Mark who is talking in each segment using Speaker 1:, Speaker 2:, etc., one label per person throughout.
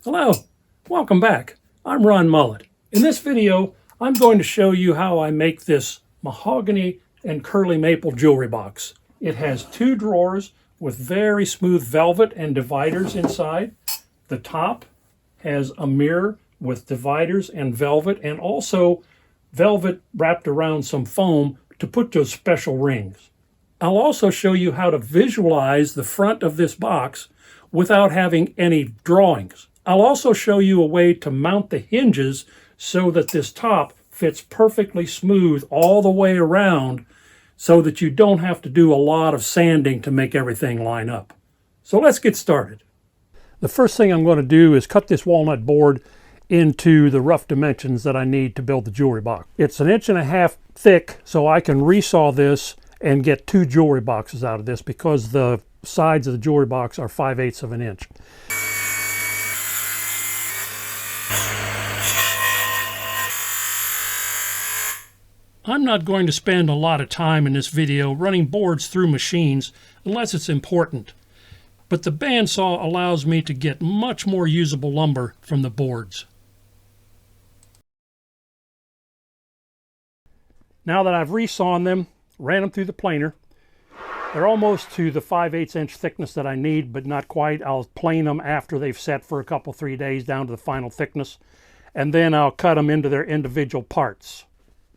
Speaker 1: Hello, welcome back. I'm Ron Mullet. In this video, I'm going to show you how I make this Mahogany and Curly Maple jewelry box. It has 2 drawers with very smooth velvet and dividers inside. The top has a mirror with dividers and velvet, and also velvet wrapped around some foam to put those special rings. I'll also show you how to visualize the front of this box without having any drawings. I'll also show you a way to mount the hinges so that this top fits perfectly smooth all the way around so that you don't have to do a lot of sanding to make everything line up. So let's get started. The first thing I'm going to do is cut this walnut board into the rough dimensions that I need to build the jewelry box. It's 1.5 inches thick, so I can resaw this and get 2 jewelry boxes out of this because the sides of the jewelry box are 5/8 of an inch. I'm not going to spend a lot of time in this video running boards through machines unless it's important, but the bandsaw allows me to get much more usable lumber from the boards. Now that I've resawn them, ran them through the planer, they're almost to the 5/8 inch thickness that I need, but not quite. I'll plane them after they've set for a couple, 3 days down to the final thickness, and then I'll cut them into their individual parts.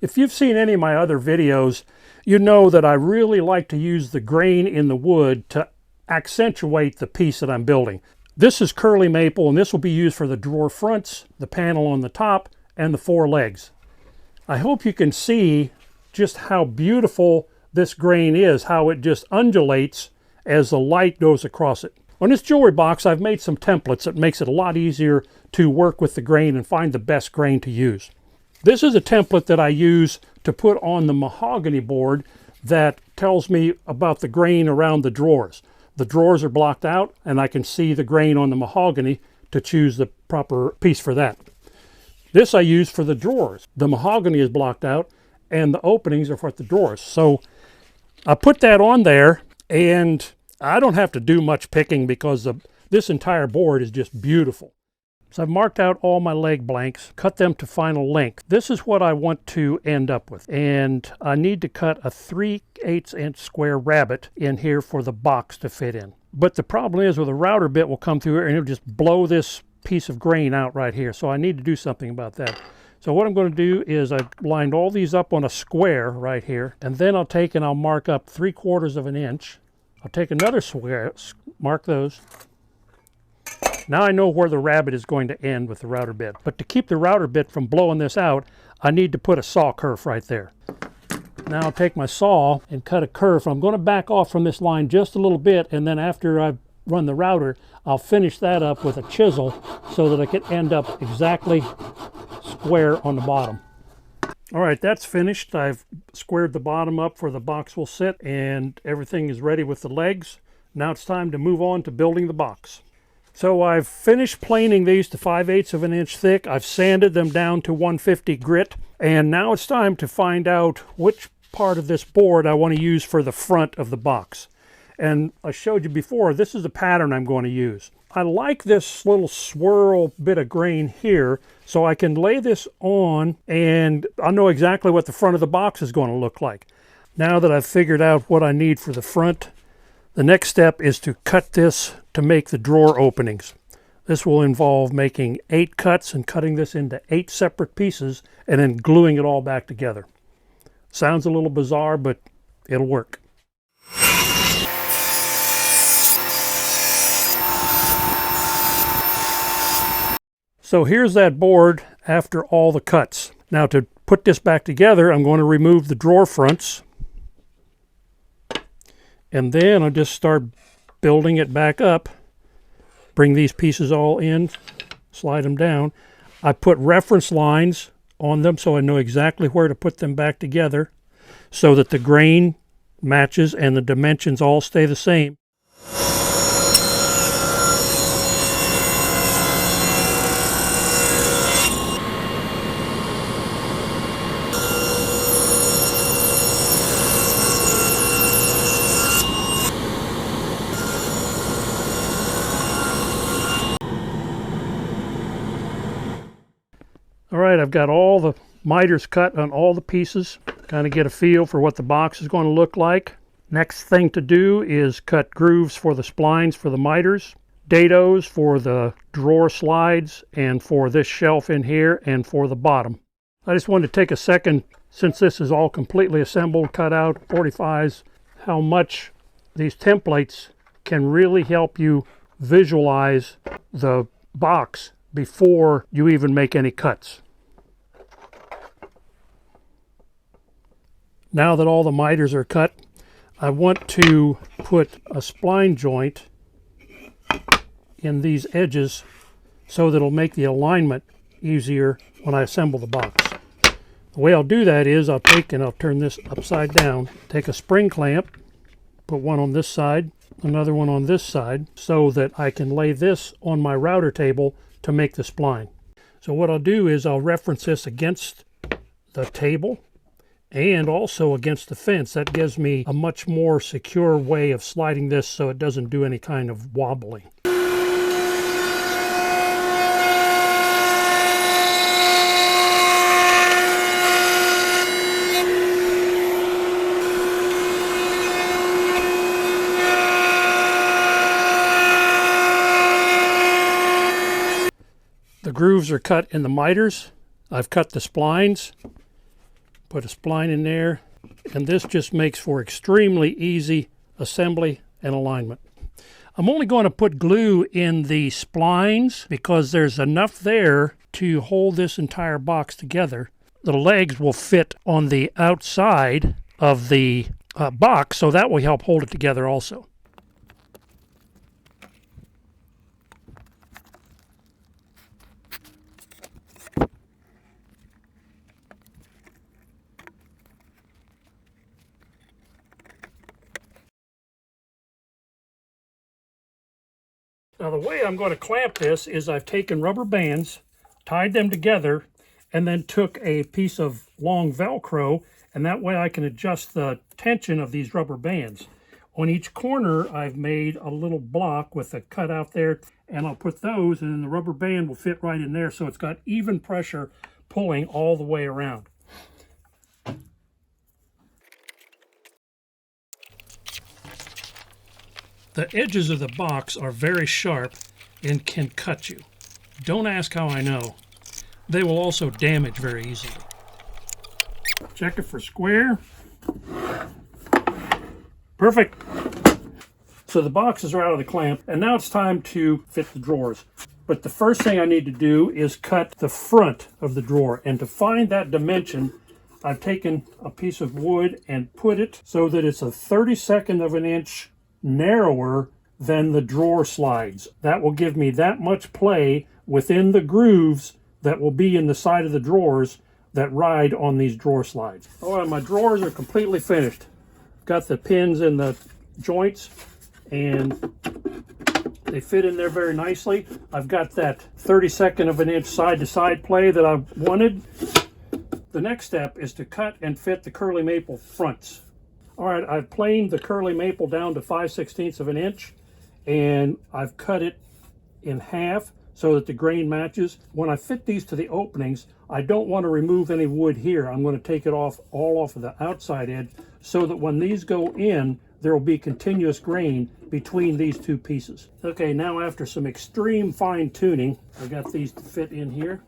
Speaker 1: If you've seen any of my other videos, you know that I really like to use the grain in the wood to accentuate the piece that I'm building. This is curly maple, and this will be used for the drawer fronts, the panel on the top, and the 4 legs. I hope you can see just how beautiful this grain is, how it just undulates as the light goes across it. On this jewelry box, I've made some templates that makes it a lot easier to work with the grain and find the best grain to use. This is a template that I use to put on the mahogany board that tells me about the grain around the drawers. The drawers are blocked out, and I can see the grain on the mahogany to choose the proper piece for that. This I use for the drawers. The mahogany is blocked out, and the openings are for the drawers. So I put that on there, and I don't have to do much picking because this entire board is just beautiful. So I've marked out all my leg blanks, cut them to final length. This is what I want to end up with. And I need to cut a 3/8 inch square rabbet in here for the box to fit in. But the problem is with a router bit will come through here and it'll just blow this piece of grain out right here. So I need to do something about that. So what I'm going to do is I've lined all these up on a square right here. And then I'll take and I'll mark up 3/4 of an inch. I'll take another square, mark those. Now I know where the rabbet is going to end with the router bit. But to keep the router bit from blowing this out, I need to put a saw kerf right there. Now I'll take my saw and cut a kerf. I'm going to back off from this line just a little bit, and then after I've run the router, I'll finish that up with a chisel so that I can end up exactly square on the bottom. All right, that's finished. I've squared the bottom up where the box will sit, and everything is ready with the legs. Now it's time to move on to building the box. So I've finished planing these to 5/8 of an inch thick. I've sanded them down to 150 grit. And now it's time to find out which part of this board I want to use for the front of the box. And I showed you before, this is the pattern I'm going to use. I like this little swirl bit of grain here, so I can lay this on and I'll know exactly what the front of the box is going to look like. Now that I've figured out what I need for the front, the next step is to cut this to make the drawer openings. This will involve making 8 cuts and cutting this into 8 separate pieces and then gluing it all back together. Sounds a little bizarre, but it'll work. So here's that board after all the cuts. Now to put this back together, I'm going to remove the drawer fronts. And then I'll just start building it back up. Bring these pieces all in, slide them down. I put reference lines on them so I know exactly where to put them back together so that the grain matches and the dimensions all stay the same. All right, I've got all the miters cut on all the pieces, kind of get a feel for what the box is going to look like. Next thing to do is cut grooves for the splines for the miters, dados for the drawer slides, and for this shelf in here, and for the bottom. I just wanted to take a second, since this is all completely assembled, cut out, 45s, how much these templates can really help you visualize the box before you even make any cuts. Now that all the miters are cut, I want to put a spline joint in these edges so that it'll make the alignment easier when I assemble the box. The way I'll do that is I'll take, and I'll turn this upside down, take a spring clamp, put one on this side, another one on this side, so that I can lay this on my router table to make the spline. So what I'll do is I'll reference this against the table and also against the fence. That gives me a much more secure way of sliding this so it doesn't do any kind of wobbling. The grooves are cut in the miters. I've cut the splines, put a spline in there, and this just makes for extremely easy assembly and alignment. I'm only going to put glue in the splines because there's enough there to hold this entire box together. The legs will fit on the outside of the box, so that will help hold it together also. Now the way I'm going to clamp this is I've taken rubber bands, tied them together, and then took a piece of long Velcro, and that way I can adjust the tension of these rubber bands. On each corner I've made a little block with a cutout there, and I'll put those, and then the rubber band will fit right in there so it's got even pressure pulling all the way around. The edges of the box are very sharp and can cut you. Don't ask how I know. They will also damage very easily. Check it for square. Perfect. So the boxes are out of the clamp, and now it's time to fit the drawers. But the first thing I need to do is cut the front of the drawer. And to find that dimension, I've taken a piece of wood and put it so that it's a 32nd of an inch narrower than the drawer slides. That will give me that much play within the grooves that will be in the side of the drawers that ride on these drawer slides. All right, my drawers are completely finished. Got the pins in the joints and they fit in there very nicely. I've got that 32nd of an inch side to side play that I wanted. The next step is to cut and fit the curly maple fronts. All right, I've planed the curly maple down to 5/16 of an inch, and I've cut it in half so that the grain matches. When I fit these to the openings, I don't want to remove any wood here. I'm going to take it off all off of the outside edge so that when these go in, there will be continuous grain between these two pieces. Okay, now after some extreme fine tuning, I got these to fit in here.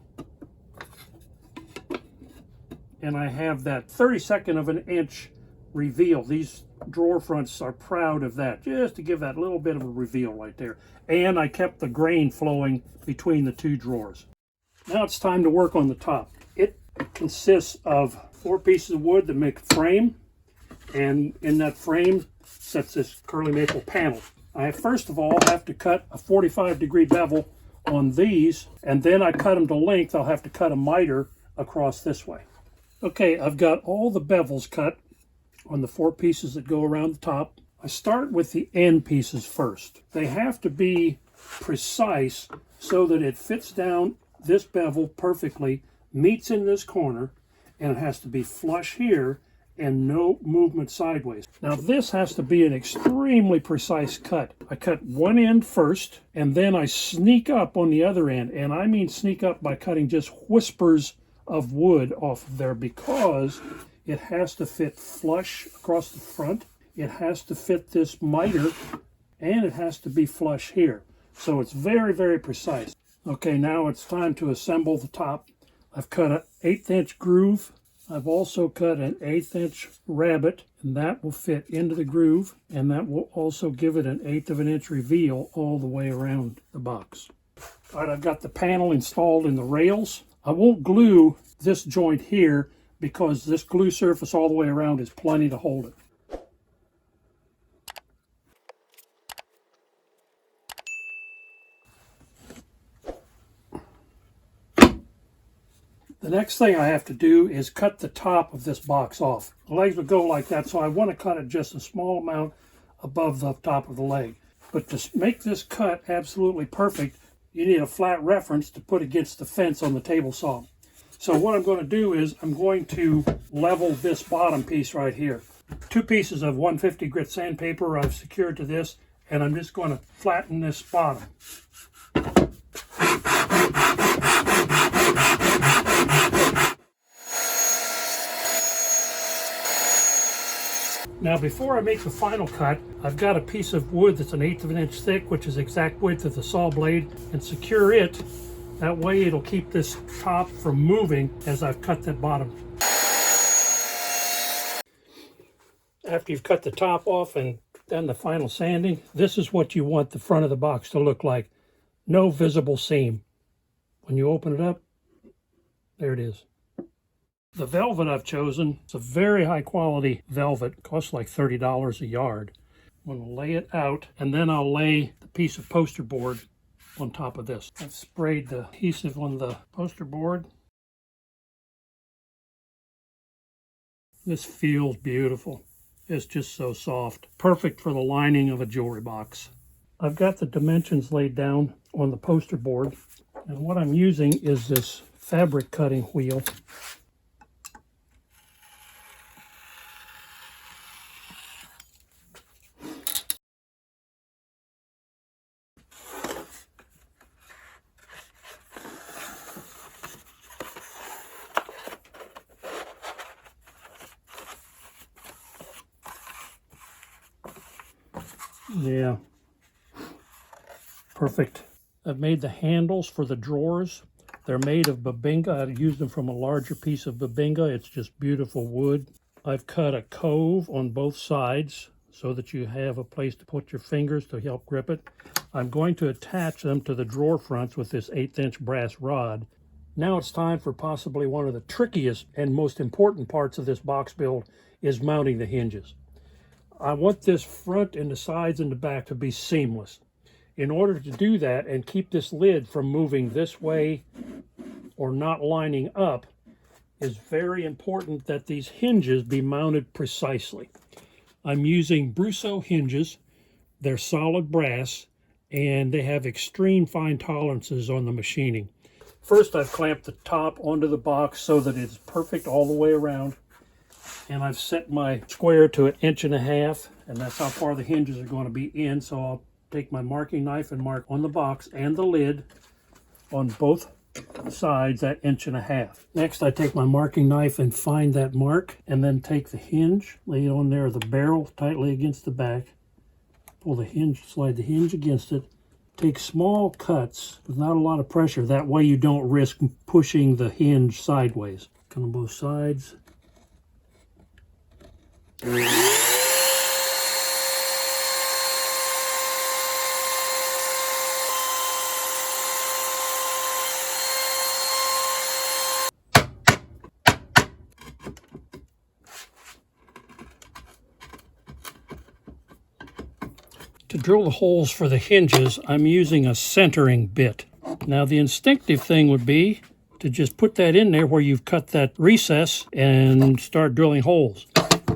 Speaker 1: And I have that 32nd of an inch reveal. These drawer fronts are proud of that, just to give that little bit of a reveal right there. And I kept the grain flowing between the two drawers. Now it's time to work on the top. It consists of 4 pieces of wood that make a frame, and in that frame sets this curly maple panel. I first of all have to cut a 45-degree bevel on these, and then I cut them to length. I'll have to cut a miter across this way. Okay, I've got all the bevels cut on the 4 pieces that go around the top. I start with the end pieces first. They have to be precise so that it fits down this bevel perfectly, meets in this corner, and it has to be flush here and no movement sideways. Now this has to be an extremely precise cut. I cut one end first, and then I sneak up on the other end. And I mean sneak up by cutting just whispers of wood off of there, because it has to fit flush across the front. It has to fit this miter, and it has to be flush here. So it's very, very precise. Okay, now it's time to assemble the top. I've cut an 1/8 inch groove. I've also cut an 1/8 inch rabbet, and that will fit into the groove, and that will also give it an 1/8 of an inch reveal all the way around the box. All right, I've got the panel installed in the rails. I won't glue this joint here because this glue surface all the way around is plenty to hold it. The next thing I have to do is cut the top of this box off. The legs would go like that, so I want to cut it just a small amount above the top of the leg. But to make this cut absolutely perfect, you need a flat reference to put against the fence on the table saw. So what I'm going to do is I'm going to level this bottom piece right here. 2 pieces of 150 grit sandpaper I've secured to this, and I'm just going to flatten this bottom. Now before I make the final cut, I've got a piece of wood that's an 1/8 of an inch thick, which is the exact width of the saw blade, and secure it. That way it'll keep this top from moving as I've cut that bottom. After you've cut the top off and done the final sanding, this is what you want the front of the box to look like. No visible seam. When you open it up, there it is. The velvet I've chosen, it's a very high quality velvet. It costs like $30 a yard. I'm going to lay it out, and then I'll lay the piece of poster board on top of this. I've sprayed the adhesive on the poster board. This feels beautiful. It's just so soft. Perfect for the lining of a jewelry box. I've got the dimensions laid down on the poster board, and what I'm using is this fabric cutting wheel. Yeah, perfect. I've made the handles for the drawers. They're made of babinga. I used them from a larger piece of babinga. It's just beautiful wood. I've cut a cove on both sides so that you have a place to put your fingers to help grip it. I'm going to attach them to the drawer fronts with this 1/8 inch brass rod. Now it's time for possibly one of the trickiest and most important parts of this box build, is mounting the hinges. I want this front and the sides and the back to be seamless. In order to do that and keep this lid from moving this way or not lining up, it's very important that these hinges be mounted precisely. I'm using Brusso hinges. They're solid brass, and they have extreme fine tolerances on the machining. First, I've clamped the top onto the box so that it's perfect all the way around. And I've set my square to 1.5 inches, and that's how far the hinges are going to be in. So I'll take my marking knife and mark on the box and the lid on both sides at 1.5 inches. Next, I take my marking knife and find that mark, and then take the hinge, lay it on there, the barrel tightly against the back, pull the hinge, slide the hinge against it, take small cuts with not a lot of pressure. That way you don't risk pushing the hinge sideways. Cut on both sides. To drill the holes for the hinges, I'm using a centering bit. Now the instinctive thing would be to just put that in there where you've cut that recess and start drilling holes.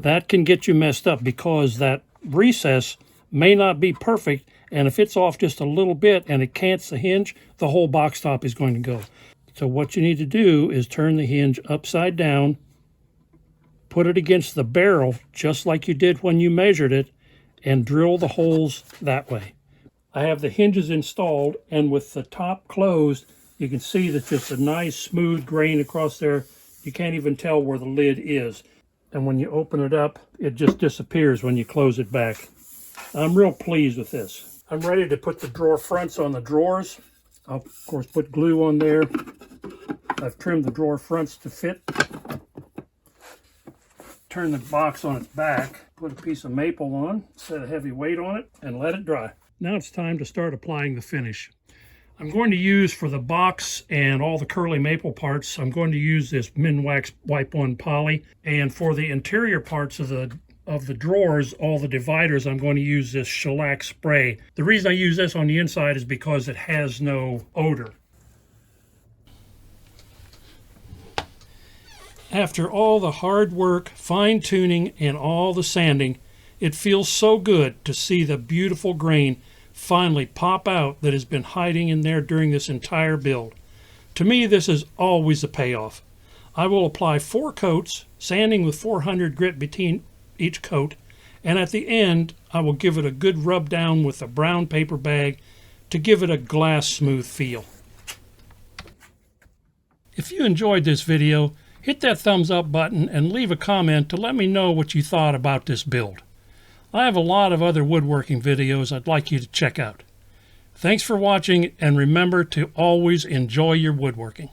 Speaker 1: That can get you messed up because that recess may not be perfect, and if it's off just a little bit and it cants the hinge, the whole box top is going to go. So what you need to do is turn the hinge upside down, Put it against the barrel just like you did when you measured it and drill the holes that way. I have the hinges installed, and with the top closed, you can see that just a nice smooth grain across there. You can't even tell where the lid is. And when you open it up, it just disappears when you close it back. I'm real pleased with this. I'm ready to put the drawer fronts on the drawers. I'll, of course, put glue on there. I've trimmed the drawer fronts to fit. Turn the box on its back, put a piece of maple on, set a heavy weight on it, and let it dry. Now it's time to start applying the finish. I'm going to use, for the box and all the curly maple parts, I'm going to use this Minwax Wipe On Poly. And for the interior parts of the drawers, all the dividers, I'm going to use this shellac spray. The reason I use this on the inside is because it has no odor. After all the hard work, fine-tuning, and all the sanding, it feels so good to see the beautiful grain finally pop out that has been hiding in there during this entire build. To me, this is always a payoff. I will apply 4 coats, sanding with 400 grit between each coat, and at the end, I will give it a good rub down with a brown paper bag to give it a glass smooth feel. If you enjoyed this video, hit that thumbs up button and leave a comment to let me know what you thought about this build. I have a lot of other woodworking videos I'd like you to check out. Thanks for watching, and remember to always enjoy your woodworking.